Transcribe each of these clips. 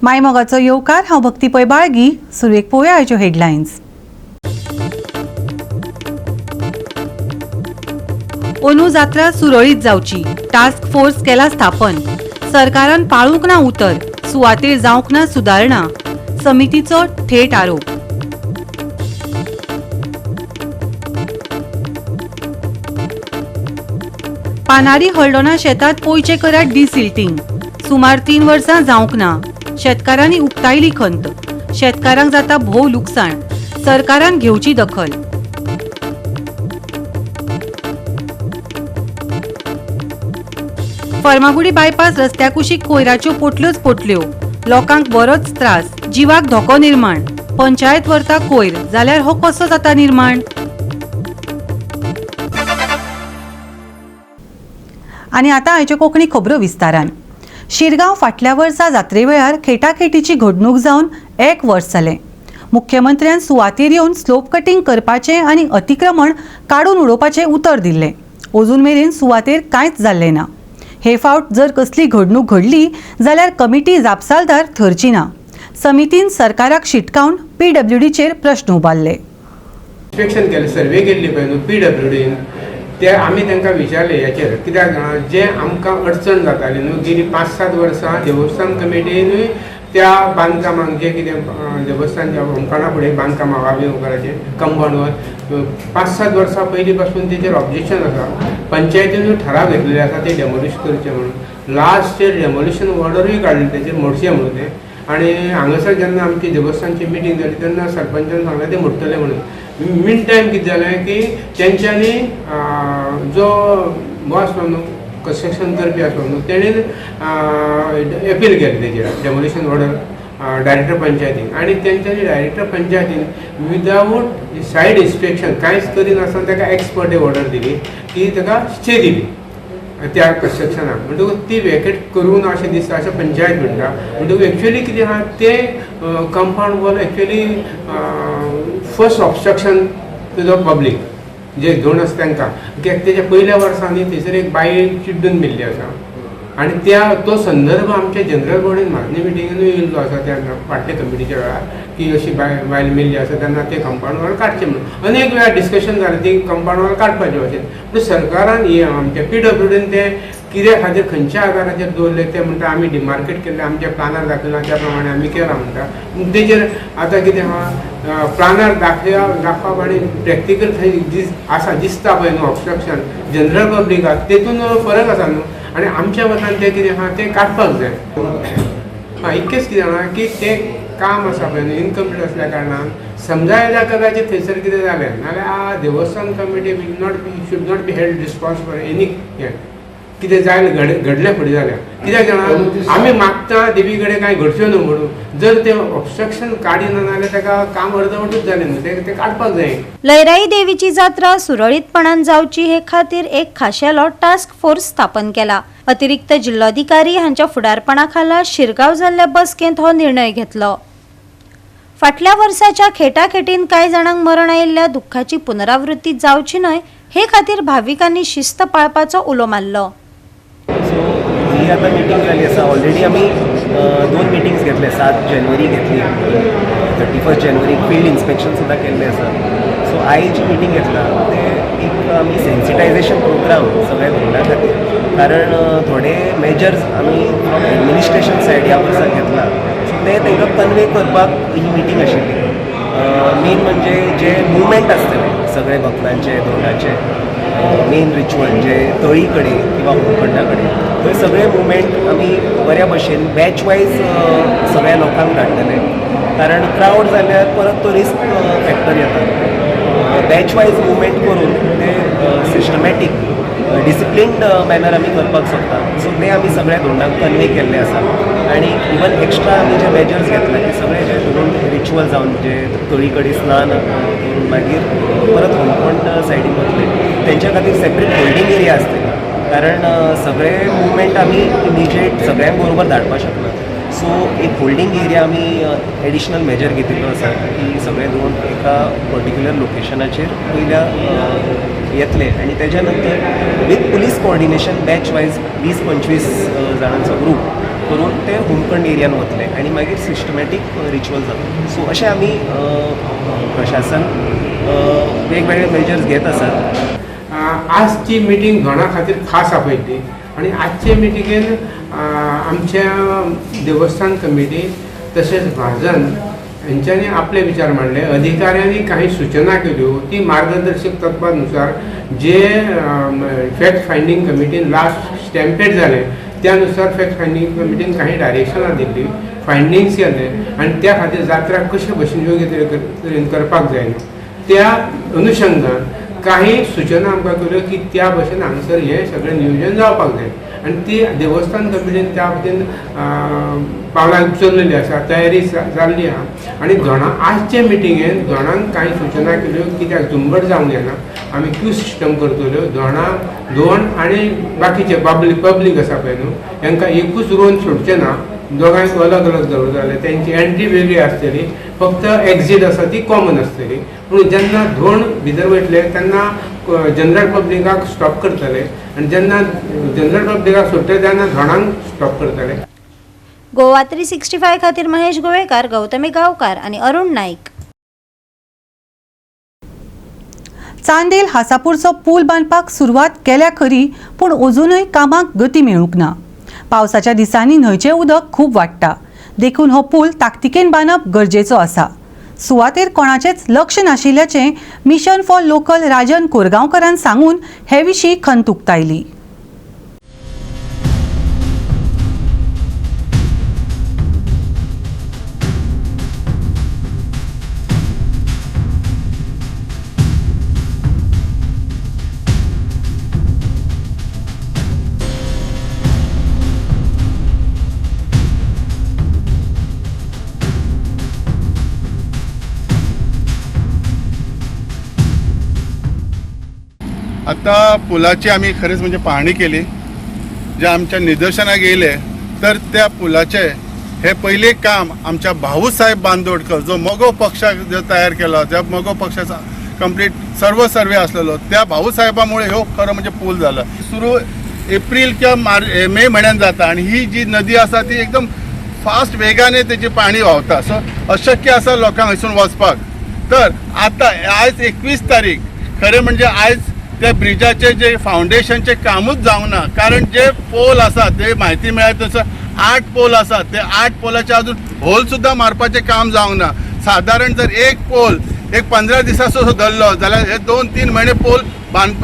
मायमोगाचो येवकार हांव भक्ती पै बाळगी. सुरवेक पळोवया आयच्यो हेडलायन्स. अंदू जात्रा सुरळीत जावची, टास्क फोर्स केला स्थापन. सरकारान पाळूंक ना उतर, सुवातेर जावंक ना सुदारणा, समितीचो थेट आरोप. पानारी हळडोणा शेतात पोयचे करात डिसिल्टिंग. सुमार 3 वर्सां जावंक ना. शेतकारांनी उक्तायली खंत. शेतकारांक जाता भोव लुकसाण. सरकारान घेवची दखल. फर्मागुडी बायपास रस्त्या कुशीक कोयराच्यो पोटल्योच पोटल्यो. लोकांक बरोच त्रास, जिवाक धोको निर्माण. पंचायत व्हरता कोयर, जाल्यार हो कसो जाता निर्माण? आनी आतां आयच्यो कोंकणी खबरो विस्तारान. शिरगांव फाटल्या वर्सा जात्रे वेळार खेटाखेटीची घडणूक जावन 1 वर्स जालें. मुख्यमंत्र्यान सुवातेर येवन स्लोप कटिंग करपाचें आनी अतिक्रमण काडून उडोवपाचें उतर दिल्लें. अजून मेरेन सुवातेर कांयच जाल्लें ना. हे फावट जर कसली घडणूक घडली जाल्यार कमिटी जापसालदार थरची ना. समितीन सरकाराक शिटकावन PWDचेर प्रश्न उबारले. इन्स्पेक्शन केलें, सर्वे केल्ली पळय न्हू PWDन, ते आमी तांकां विचारले हेचेर, कित्याक जाणा जे आमकां अडचण जाताली न्हू गेली 5-7 वर्सां देवस्थान कमिटीनूय त्या बांदकामाक जे कितें देवस्थानच्या होमखाणा फुडें बांदकामाक आबिवकाराचें कंपाउंड वॉल 5-7 वर्सां पयलीं पासून तेजेर ऑब्जेक्शन आसा. पंचायतीनूय ठराव घेतलेले आसा ते डेमोलिश करचे म्हणून. लास्ट इयर डेमोलिशन ऑर्डरूय काडली तेजेर मोडचें म्हणून तें. आनी हांगासर जेन्ना आमची देवस्थानची मिटींग जाली तेन्ना सरपंचान सांगलें ते मोडटले म्हणून. मीन टायम कितें जालें की तेंच्यांनी जो बॉस न्हू कन्स्ट्रक्शन करपी आसलो न्हू तेणेन अपील केलें तेजेर डेमोलिशन ऑर्डर डायरेक्टर पंचायतीन. आनी तेंच्यांनी डायरेक्टर पंचायतीन विदावूट सायड इन्स्पेक्शन कांयच करिनासतना ताका एक्सपर्ट ऑर्डर दिली की ताका स्टे दिली त्या कन्स्ट्रक्शनाक. म्हणटकूच ती वेकेट करून अशें दिसता अशें पंचायत म्हणटा. म्हणटकूच एक्चुअली कितें आहा ते compound wall actually first obstruction to the public जे धोण आसा तांकां. कित्याक तेच्या पयल्या वर्सांनी थंयसर एक बायल चिड्डून मेल्ली आसा आनी तो संदर्भ आमच्या जनरल बॉडीन मागणी मिटिंगेनूय येयल्लो आसा त्या फाटल्या कमिटीच्या वेळार की अशी बायल मेल्ली आसा तेन्ना ते कंपाउंड वॉल काडचें म्हणून अनेक वेळार डिस्कशन जालें ती कंपाउंड वॉल काडपाचें अशें. पूण सरकारान हे आमच्या PWDन ते कित्या खातीर खंयच्या आदाराचेर दवरले ते म्हणटा आमी डिमार्केट केल्ले आमच्या प्लानार दाखयला त्या प्रमाणे आमी केलां म्हणटा. तेजेर आतां कितें आहा प्लानार दाखोवप आनी प्रॅक्टिकल थंय आसा दिसता पळय न्हू ऑब्स्ट्रक्शन जनरल पब्लिकाक तेतून फरक आसा न्हू. आनी आमच्या मतान तें कितें आहा तें काडपाक जाय. इतकेंच कितें जाणा की तें काम आसा पळय न्हू इनकम्प्लीट आसल्या कारणान समजा येल्या कदाचित थंयसर कितें जालें नाल्यार देवस्थान committee should not be held responsible any हें कितें जालें घडलें फुडें जाल्यार. कित्याक जाणा आमी मागता देवी कडेन कांय घडच्यो न्हू म्हणून जर तें ऑब्स्ट्रक्शन काडिना जाल्यार ताका काम अर्दवटूच जालें न्हू तें काडपाक जाय. लयराई देवीची जात्रा सुरळीतपणान जावची हे खातीर एक खाशेलो टास्क फोर्स स्थापन केला. अतिरिक्त जिल्लोधिकारी हांच्या फुडारपणा खाला शिरगांव जाल्ल्या बसकेंत हो निर्णय घेतलो. फाटल्या वर्साच्या खेटाखेटीन कांय जाणांक मरण आयिल्ल्या दुख्खाची पुनरावृत्ती जावची न्हय हे खातीर भाविकांनी शिस्त पाळपाचो उलो मारलो. ही आता मिटींग जाली आसा. ऑलरेडी आमी 2 मिटींग्स घेतले. 7 जानेवारी घेतली, 31 जानेवारी फील्ड इन्स्पेक्शन सुद्दां केल्लें आसा. सो आयज जी मिटींग घेतला ते एक आमी सेन्सिटायझेशन प्रोग्राम सगळ्या भुरग्यां खातीर. कारण थोडे मेजर्स आमी फ्रॉम एडमिनिस्ट्रेशन सायड ह्या वर्साक घेतला. सो ते तांकां कन्वे करपाक ही मिटींग आशिल्ली. मेन म्हणजे जे मुवमेंट आसतले सगळे भक्तांचे धोंडाचे मेन रिच्युअल जे तळी कडेन किंवा होमखंडा कडेन थंय सगळे मुवमेंट आमी बऱ्या भशेन बॅच वायज सगळ्या लोकांक धाडटले. कारण क्रावड जाल्यार परत तो रिस्क फॅक्टर येता. बॅच वायज मुवमेंट करून ते सिस्टमॅटीक डिसिप्लिन्ड मॅनर आमी करपाक सोदता. सो ते आमी सगळ्या धोंडांक कन्वे केल्ले आसा. आनी इवन एक्स्ट्रा आमी जे मेजर्स घेतले ते सगळे जे धरून रिच्युअल जावन जे तळी कडेन स्नान करून मागीर परत होमखंड सायडीन वतले तेंच्या खातीर सेपरेट होल्डिंग एरिया आसतली. कारण सगळे मुवमेंट आमी इमिजिएट सगळ्यांक बरोबर धाडपाक शकना. सो एक होल्डिंग एरिया आमी एडिशनल मेजर घेतिल्लो आसा की सगळे दोन एका पर्टिक्युलर लोकेशनाचेर पयल्या येतले आनी तेच्या नंतर with police coordination batch wise 20-25 जाणांचो ग्रूप करून ते होमखंड एरियान वतले आनी मागीर सिस्टमॅटीक रिच्युअल जाता. सो अशें आमी प्रशासन वेगवेगळे मेजर्स घेत आसात. आजची मिटींग घोणा खातीर खास आपयली आणि आजचे मिटिंगेन आमच्या देवस्थान कमिटी तसेच महाजन यांच्यानी आपले विचार मांडले. अधिकाऱ्यांनी काही सूचना केल्यो ती मार्गदर्शक तत्वानुसार जे फॅक्ट फायंडिंग कमिटीन लास्ट स्टॅम्पेड झाले त्यानुसार फॅक्ट फायंडिंग कमिटीन काही डायरेक्शनां दिल्ली, फायंडिंग्स केले आणि त्या खातीर जात्रा कशे भशेन योग्य तरेन करपाक जाय त्या अनुशंगान काही सूचना आमकां केल्यो की त्या भशेन हांगसर हें सगळें नियोजन जावपाक जाय आणि ती देवस्थान कमिटीन त्या वटेन पावलां उचललेली आसा, तयारी जाल्ली आहा. आणि आजचे मिटिंगेन धोणांक कांय सूचना केल्यो कित्याक झुंबड जावंक येना. आमी क्यू सिस्टम करतल्यो. धोण आनी बाकीचे पब्लीक आसा पळय न्हू तांकां एकूच रोवन सोडचें ना, दोगांक अलग अलग दवरतले. तेंची एंट्री वेगळी आसतली, फक्त एक्झीट आसा ती कॉमन आसतली. पूण जेन्ना धोण भितर वयतले तेन्ना जनरल पब्लिकाक स्टॉप करतले आनी जेन्ना जनरल पब्लिकाक सोडटले तेन्ना धोणांक स्टॉप करतले. गोवा 365 खातीर महेश गोवेकार, गौतमी गांवकार आणि अरुण नाईक. चांदेल हासापूरचो पूल बांदपाक सुरवात केल्या खरी, पूण अजूनय कामाक गती मेळूंक ना. पावसाच्या दिसांनी न्हंयचें उदक खूब वाडटा, देखून हो पूल ताकतिकेन बांदप गरजेचो आसा. सुवातेर कोणाचेच लक्ष नाशिल्ल्याचें मिशन फॉर लोकल राजन कोरगांवकारान सांगून हे विशीं खंत उक्तायली. आता पुलाची आम्ही खरेच म्हणजे पाहणी केली. जे आमच्या निदर्शनाक येयले तर त्या पुलाचे हे पहिले काम आमच्या भाऊसाहेब बांदोडकर जो मोगो पक्षाक जो तयार केलो, ज्या मोगो पक्षाचा कंप्लीट सर्वे असलेलो त्या भाऊसाहेबामुळे हो खरं म्हणजे पूल झाला. सुरू एप्रिल किंवा मे म्हयन्यात जाता आणि ही जी नदी आसा ती एकदम फास्ट वेगाने त्याचे पाणी व्हांवता. सो अशक्य आसा लोकांक हयसून वचपाक. तर आता आज 21 तारीख खरें म्हणजे आज त्या ब्रिजाचे जे फाउंडेशनचे कामूच जावंक ना. कारण जे पोल आसा ते म्हायती मेळ्ळ्या तसं 8 पोल आसात. ते 8 पोलाचे अजून होल सुद्धा मारपाचे काम जावंक ना. साधारण जर एक पोल 15 दिसाचो धरलो जाल्यार हे 2-3 महिने पोल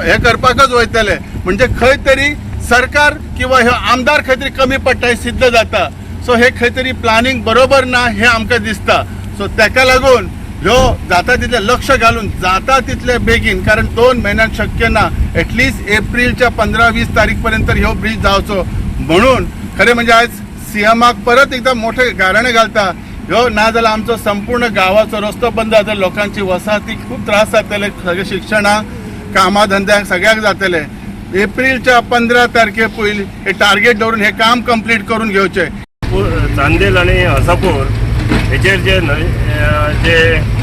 हे करपाकच वयतले. म्हणजे खंय तरी सरकार किंवा हे आमदार खंय तरी कमी पडटा हे सिद्ध जाता. सो हे खंय तरी प्लॅनिंग बरोबर ना हे आमकां दिसता. सो ताका लागून ह्यो जाता तितले लक्ष घालून जाता तितले बेगीन, कारण 2 महिन्यात शक्य ना, एटलिस्ट एप्रिलच्या 15-20 तारीख पर्यंत ह्यो ब्रिज जावचो. म्हणून खरें म्हणजे आज सीएमाक परत एकदा मोठे गाराणे घालता. ह्यो ना जाल्यार आमचो संपूर्ण गांवाचो रस्तो बंद जातलो, लोकांची वसाहतीक खूब त्रास जातले, सगळे शिक्षणाक कामा धंद्याक सगळ्याक जातले. एप्रिलच्या 15 तारखे पयलीं हे टार्गेट दवरून हे काम कंप्लीट करून घेवचे. चांदेल आणि हसापूर हेचेर जे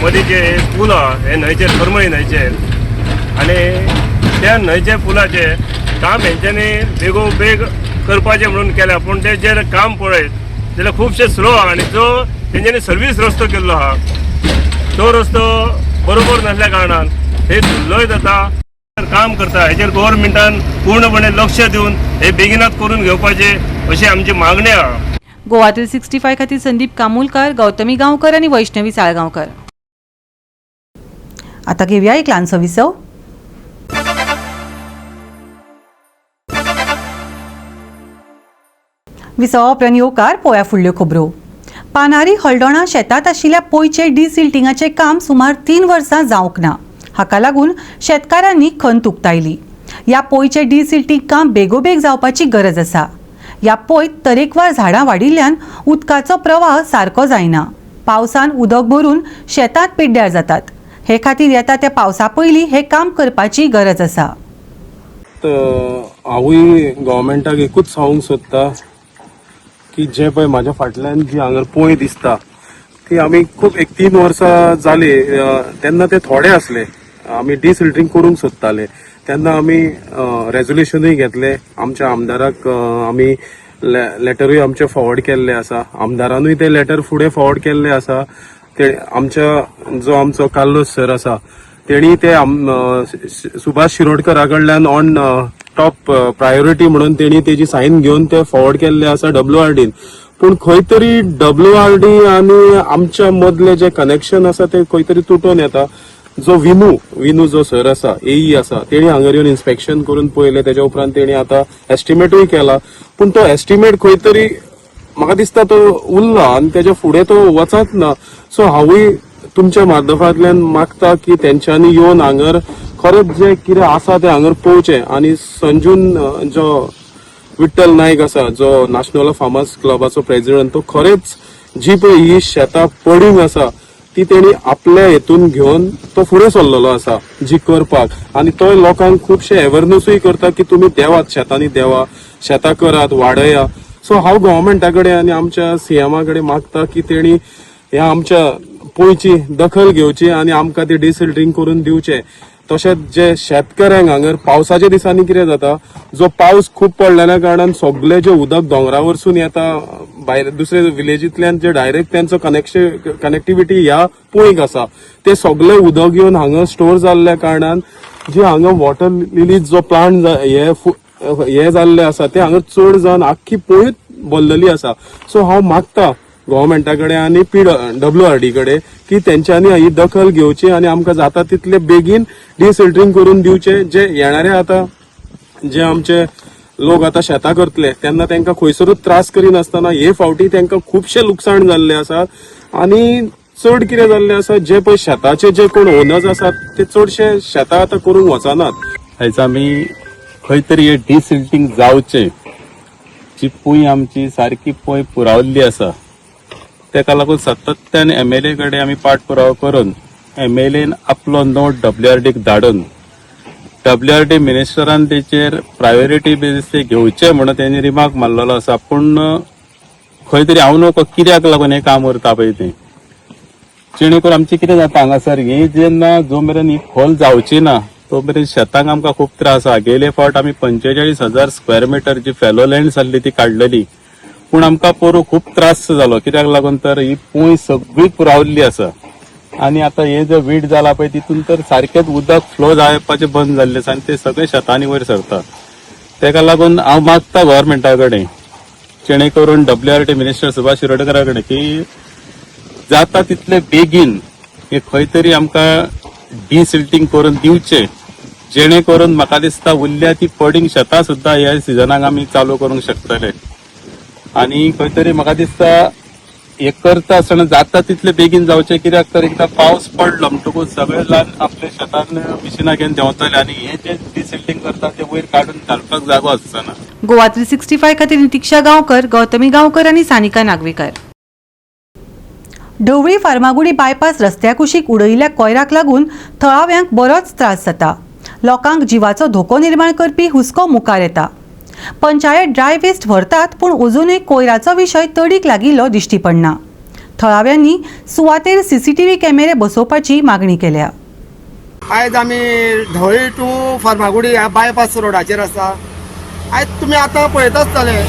मदीं जे पूल आहा हे न्हंयचेर करमळी न्हंयचेर, आणि त्या न्हंयचे पुलाचे काम हेंच्यांनी बेगोबेग करपाचें म्हणून केल्या. पूण ते जे काम पळयत जाल्यार खुबशे स्लो आहा. आणि जो तेंच्यांनी सर्वीस रस्तो केल्लो आहा तो रस्तो बरोबर नासल्या कारणान हे लय जाता. काम करता हेचेर गव्हर्नमेंटान पूर्णपणे लक्ष दिवन हे बेगिनात करून घेवपाचे अशी आमची मागणी आहा. गोवा 365 खातीर संदीप कामुलकार, गौतमी गांवकर आणि वैष्णवी साळगांवकर. आता घेऊया एक ल्हानसो विसव. विसवा उपरांत येवकार पळोवया फुडल्यो खबरो. पानारी हळडोणा शेतात आशिल्ल्या पोयचे डिसिल्टिंगाचें काम सुमार 3 वर्सां जावंक ना. हाका लागून शेतकारांनी खंत उक्तायली. ह्या पोयचे डिसिल्टिंग काम बेगोबेग जावपाची गरज आसा. ह्या पोयत तरेकवार झाडां वाडिल्ल्यान उदकाचो प्रवाह सारको जायना. पावसान उदक भरून शेतांत पिड्ड्यार जातात. हे खातीर येता त्या पावसा पयलीं हे काम करपाची गरज आसा. हांवूय गव्हर्मेंटाक एकूच सांगूंक सोदता की जे पळय म्हाज्या फाटल्यान जी हांगा पोंय दिसता ती आमी खूब 3 वर्सां जाली तेन्ना ते थोडे आसले. आमी डिसिल्टरिंग करूंक सोदताले तेन्ना आमी रेजोल्युशनूय घेतले. आमच्या आमदाराक आमी लेटरूय आमचे फॉरवर्ड केल्ले आसा. आमदारानूय ते लेटर फुडें फॉरवर्ड केल्ले आसा. ते आमच्या जो आमचो कार्लोस सर आसा तेणी ते सुभाष शिरोडकरा कडल्यान ऑन टॉप प्रायोरिटी म्हणून तेणी तेजी सायन घेवन ते फॉरवर्ड केल्ले आसा WRDन. पूण खंय तरी WRD आनी आमच्या मदले जे कनेक्शन आसा ते खंय तरी तुटून येता. जो विनू जो सर आसा AE आसा तेणी हांगर येवन इन्स्पेक्शन करून पळयले. तेच्या उपरांत तेणी आता एस्टिमेटूय केला. पूण तो एस्टिमेट खंय तरी म्हाका दिसता तो उरला आनी तेच्या फुडें तो वचत ना. सो हांवूय तुमच्या माध्यमांतल्यान मागता की तेंच्यांनी येवन हांगर खरेंच जे कितें आसा ते हांगर पळोवचें. आनी संजून जो विठ्ठल नायक आसा जो नॅशनल फार्मर्स क्लबाचो प्रेसिडेंट तो खरेंच जी पळय ही शेतां पडींग आसा ती तेणी आपल्या हेतून घेवन तो फुडें सरलेलो आसा जी करपाक. आनी तो लोकांक खुबशे अवेरनेसूय करता की तुमी देवात शेतांनी देवा शेतां करात वाडया. सो हांव गव्हर्मेंटा कडेन आनी आमच्या CMा कडेन मागता की तेणी ह्या आमच्या पोयची दखल घेवची आनी आमकां ती डिसिल्टरिंग करून दिवचें. तशेंच जे शेतकऱ्यांक हांगर पावसाच्या दिसांनी कितें जाता जो पावस खूब पडलेल्या कारणान सगळे जे उदक दोंगरा वरसून येता भायर दुसरे विलेजींतल्यान जे डायरेक्ट त्यांचो कनेक्टिविटी ह्या पुळीक आसा ते सगळे उदक येवन हांगा स्टोर जाल्ल्या कारणान जे हांगा वॉटर लिलीज जो प्लांट हे जाल्ले आसा ते हांगा चड जावन आख्खी पोळीत भरलेली आसा. सो हांव मागता गव्हर्मेंटा कडेन आनी WRD कडेन की तेंच्यांनी ही दखल घेवची आनी आमकां जाता तितले बेगीन डिसिल्टरिंग करून दिवचे. जे येणारे आता जे आमचे लोक आता शेतां करतले तेन्ना तांकां खंयसरूच त्रास करिनासतना हे फावटी तांकां खुबशे लुकसाण जाल्ले आसा. आनी चड कितें जाल्ले आसा जे पळय शेताचे जे कोण ओनर्स आसात ते चडशे शेतां आतां करूंक वचनात. आयज आमी खंय तरी हे डिसिल्टिंग जावचें. जी पूंय आमची सारकी पूंय पुरावल्ली आसा तेका लागून सातत्यान MLA कडेन आमी पाठपुरावो करून MLAन आपलो नोट WRDक धाडून WRD मिनिस्टरान तेचेर प्रायोरिटी बेजीस ते घेवचे म्हणून तेणी रिमार्क मारलेलो आसा. पूण खंय तरी हांव नको कित्याक लागून हे काम उरता पळय तें जेणे करून आमचें कितें जाता हांगासर ही जेन्ना जो मेरेन ही खोल जावची ना तो मेरेन शेतांक आमकां खूब त्रास आसा. गेले फावट आमी 45,000 स्क्वेअर मीटर जी फेलो लँड जाल्ली ती काडलेली पूण आमकां पोरू खूब त्रास जालो. कित्याक लागून तर ही पूंय सगळी पुरावल्ली आसा आनी आतां हे जो वीट जाला पळय तितून तर सारकेंच उदक फ्लो जावपाचें बंद जाल्लें आसा आनी ते सगळे शेतांनी वयर सरता. तेका लागून हांव मागता गव्हर्मेंटा कडेन जेणे करून WRD मिनिस्टर सुभाष शिरोडकरा कडेन की जाता तितले बेगीन हे खंय तरी आमकां डिसिल्टिंग करून दिवचें जेणे करून म्हाका दिसता उरल्या ती पडींग शेतां सुद्दां ह्या सिजनाक आमी चालू करूंक शकतले. आनी खंय तरी म्हाका दिसता हे करता आसतना जाता तितले बेगीन जावचें. कित्याक तर एकदां पावस पडलो म्हणटकूच सगळे ल्हान आपल्या शेतान मिशिनां घेवन देंवतले आनी हे जे डिसिल्टिंग करता ते वयर काडून घालपाक जागो आसना. गोवा 365 खातीर नितिक्षा गांवकर, गौतमी गांवकर आनी सानिका नागवेकर. ढवळी फार्मागुडी बायपास रस्त्या कुशीक उडयिल्ल्या कोयराक लागून थळाव्यांक बरोच त्रास जाता. लोकांक जिवाचो धोको निर्माण करपी हुस्को मुखार येता. पंचायत ड्राय वेस्ट व्हरतात पूण अजूनय कोयराचो विशय तडीक लागिल्लो दिश्टी पडना. थळाव्यांनी सुवातेर CCTV कॅमेरे बसोवपाची मागणी केल्या. आयज आमी ढवळी टू फार्मागुडी ह्या बायपास रोडाचेर आसा. आयज तुमी आतां पळयत आसतले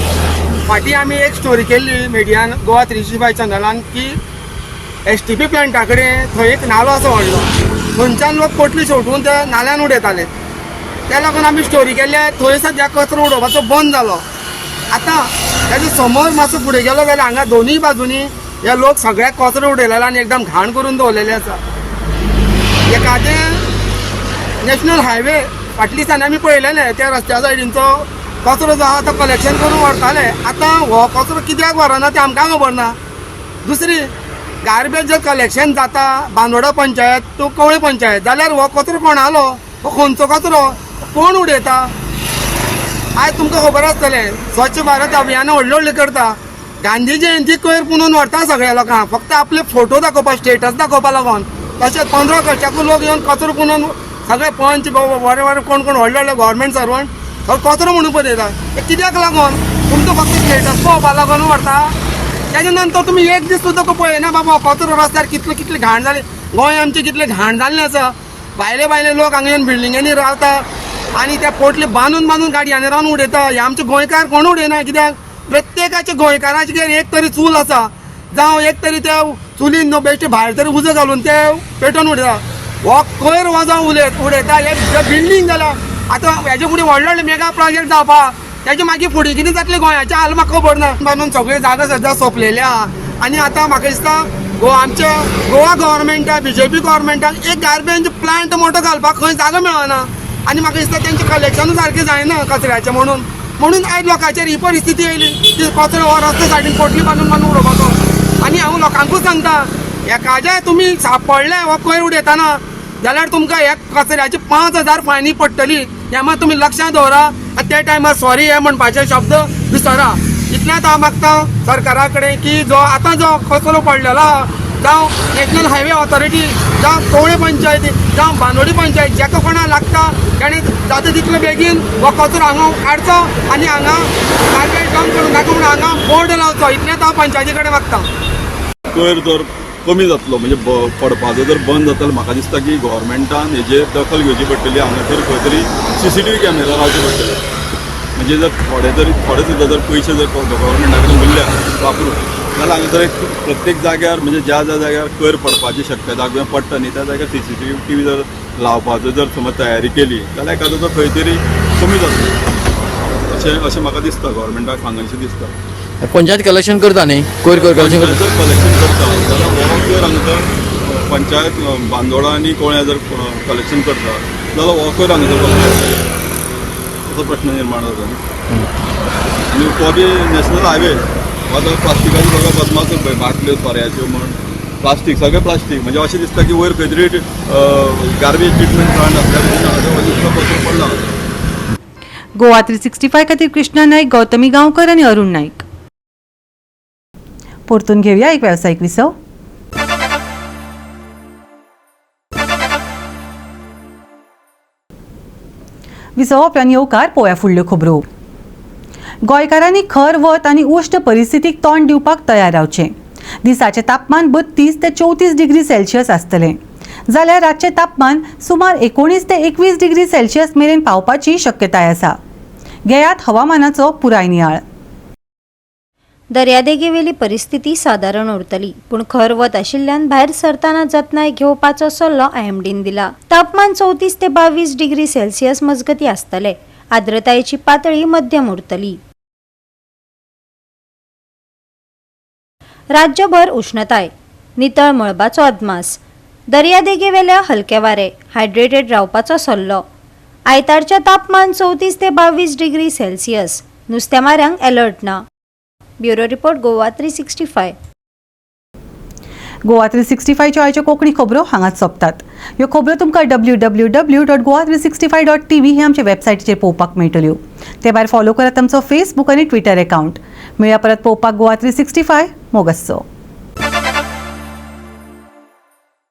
फाटीं आमी एक स्टोरी केल्ली मिडियान गोवा 365 चॅनलान की STP प्लांटा कडेन थंय एक नालो आसा व्हडलो थंयच्यान लोक पोटली शेवटून ते नाल्यान उडयताले. त्या लागून आमी स्टोरी केल्ले थंय सद्या कचरो उडोवपाचो बंद जालो. आतां ताजे समोर मातसो फुडें गेलो जाल्यार हांगा दोनूय बाजूनी हे लोक सगळ्याक कचरो उडयलेलो आनी एकदम घाण करून दवरलेले आसा. एखादें नॅशनल हायवे फाटली दिसांनी आमी पळयलेले त्या रस्त्या सायडींचो कचरो जो आहा तो कलेक्शन करून व्हरताले. आतां हो कचरो कित्याक व्हरना तें आमकां खबर ना. दुसरी गार्बेज जर कलेक्शन जाता बांदोडा पंचायत टू कवळे पंचायत जाल्यार हो कचरो कोणालो हो खंयचो कचरो कोण उडयता. आयज तुमकां खबर आसतलें स्वच्छ भारत अभियान व्हडले करता. गांधी जयंती कोयर पुनून व्हरता सगळ्या लोकांक फक्त आपले फोटो दाखोवपाक स्टेटस दाखोवपा लागून. तशेंच 15 खर्चाकू लोक येवन कचरो पुनून सगळे पंच बरे बरे कोण कोण व्हडले गव्हर्मेंट सर्वंट कचरो म्हणून पळयता. कित्याक लागून तुमचो फक्त स्टेटस पळोवपा लागून व्हरता. त्याच्या नंतर तुम्ही एक दीस सुद्दां पळयना बाबा कचरो रस्त्यार कितली घाण जाली. गोंय आमचे कितले घाण जाल्लें आसा. भायले लोक हांगा येवन बिल्डिंगांनी रावता आनी त्या पोटली बांदून गाडयांनी रावन उडयता. हे आमचे गोंयकार कोण उडयना. कित्याक प्रत्येकाच्या गोंयकाराचे एक तरी चूल आसा जावं एक तरी त्या चुलीन न्हू बेश्टे भायर तरी उजो घालून ते पेटोवन उडयता हो कोयर वचोन उडयता हे बिल्डींग जाल्या आतां हेजे फुडें व्हडले मेगा प्रोजेक्ट जावपा तेजे मागीर फुडें कितें जातलें गोंयाचें हाल म्हाका खबर ना बांदून सगळे जागा सद्या सोंपलेले आहा आनी आतां म्हाका दिसता आमच्या गोवा गव्हर्मेंटाक BJP गव्हर्मेंटाक एक गार्बेज प्लांट मोठो घालपाक खंय जागो मेळना आनी म्हाका दिसता तेंचें कलेक्शन सारकें जायना कचऱ्याचें म्हणून आयज लोकांचेर ही परिस्थिती येयली की कचरो हो रस्ते सायडीन पोटली बांदून उडोवपाचो आनी हांव लोकांकूच सांगता एखाद्या तुमी सापडले हो कोयर उडयताना जाल्यार तुमकां ह्या कचऱ्याची 5,000 फायनी पडटली हें मात तुमी लक्षांत दवरा आनी त्या टायमार सॉरी हे म्हणपाचे शब्द विसरा इतलेंच हांव मागता सरकारा कडेन की जो कचरो पडलेलो आहा जावं नॅशनल हायवे ऑथॉरिटी जावं तवळे पंचायती जावं बांदोडी पंचायत जेका कोणाक लागता ताणें जाता तितले बेगीन हो कचरो हांगा काडचो आनी हांगा गार्बेज डंप करून नाका म्हणून हांगा बोर्ड लावचो इतलेंच हांव पंचायती कडेन मागता कोयर जर कमी जातलो म्हणजे पडपाचो जर बंद जातलो म्हाका दिसता की गव्हर्मेंटान हेजेर दखल घेवची पडटली हांगासर खंय तरी CCTV कॅमेरा लावचे पडटले म्हणजे जर थोडे सुद्दां जर पयशे जर गव्हर्मेंटा कडेन उरल्या वापरून जाल्यार हांगासर एक प्रत्येक जाग्यार म्हणजे ज्या जाग्यार कोयर पडपाची शक्यता किंवा पडटा न्ही त्या जाग्यार CCTV जर लावपाचो जर समज तयारी केली जाल्यार एखादो खंय तरी कमी जातलो अशें म्हाका दिसता गव्हर्मेंटाक सांगनशें दिसता पंचायत कलेक्शन करता न्ही कोयर कलेक्शन करता जर कलेक्शन करता जाल्यार हो कोयर हांगासर पंचायत बांदोडा आनी कोळ्या जर कलेक्शन करता जाल्यार हो कोयर हांगासर असो प्रश्न निर्माण जाता आनी तो बी नॅशनल हायवे हो जर प्लास्टिकाचो सगळो बदमाचो पळय बाटल्यो सोऱ्याच्यो म्हण प्लास्टीक सगळें प्लास्टीक म्हणजे अशें दिसता की वयर खंय तरी गार्बेज ट्रिटमेंट प्लांट आसल्यार इतलो कचरो पडला गोवा 365 खातीर कृष्णा नायक, गौतमी गांवकर आनी अरुण नायक. परतून घेवया एक वेवसायीक विसव. विसव उपरांत येवकार पळोवया फुडल्यो खबरो. गोंयकारांनी खर वत आनी उश्ट परिस्थितीक तोंड दिवपाक तयार रावचें. दिसाचें तापमान 32 ते 34 डिग्री सेल्सियस आसतलें जाल्यार रातचें तापमान सुमार 19 ते 21 डिग्री सेल्सियस मेरेन पावपाची शक्यताय आसा. घेयात हवामानाचो पुराय नियाळ. दर्यादेगेवेली परिस्थिती सादारण उरतली पूण खर वत आशिल्ल्यान भायर सरताना जतनाय घेवपाचो सल्लो IMDन दिला. तापमान 34 ते 22 डिग्री सेल्सियस मजगती आसतले. आर्द्रतायेची पातळी मध्यम उरतली. राज्यभर उष्णताय, नितळ मळबाचो अदमास, दर्यादेगेवेल्या हलके वारे, हायड्रेटेड रावपाचो सल्लो. आयतारच्या तापमान 34 ते 22 डिग्री सेल्सियस. नुस्तेमाऱ्यांक अलर्ट ना. Bureau report Goa 365. गोवा 365 च्यो आयच्यो कोंकणी खबरो हांगाच सोंपतात. ह्यो खबरो तुमकां www.goa365.tv हे आमचे वेबसायटीचेर पळोवपाक मेळटल्यो. ते भायर फॉलो करात आमचो फेसबूक आनी ट्विटर अकाउंट. मेळया परत पळोवपाक गोवा 365 मोगस्सो.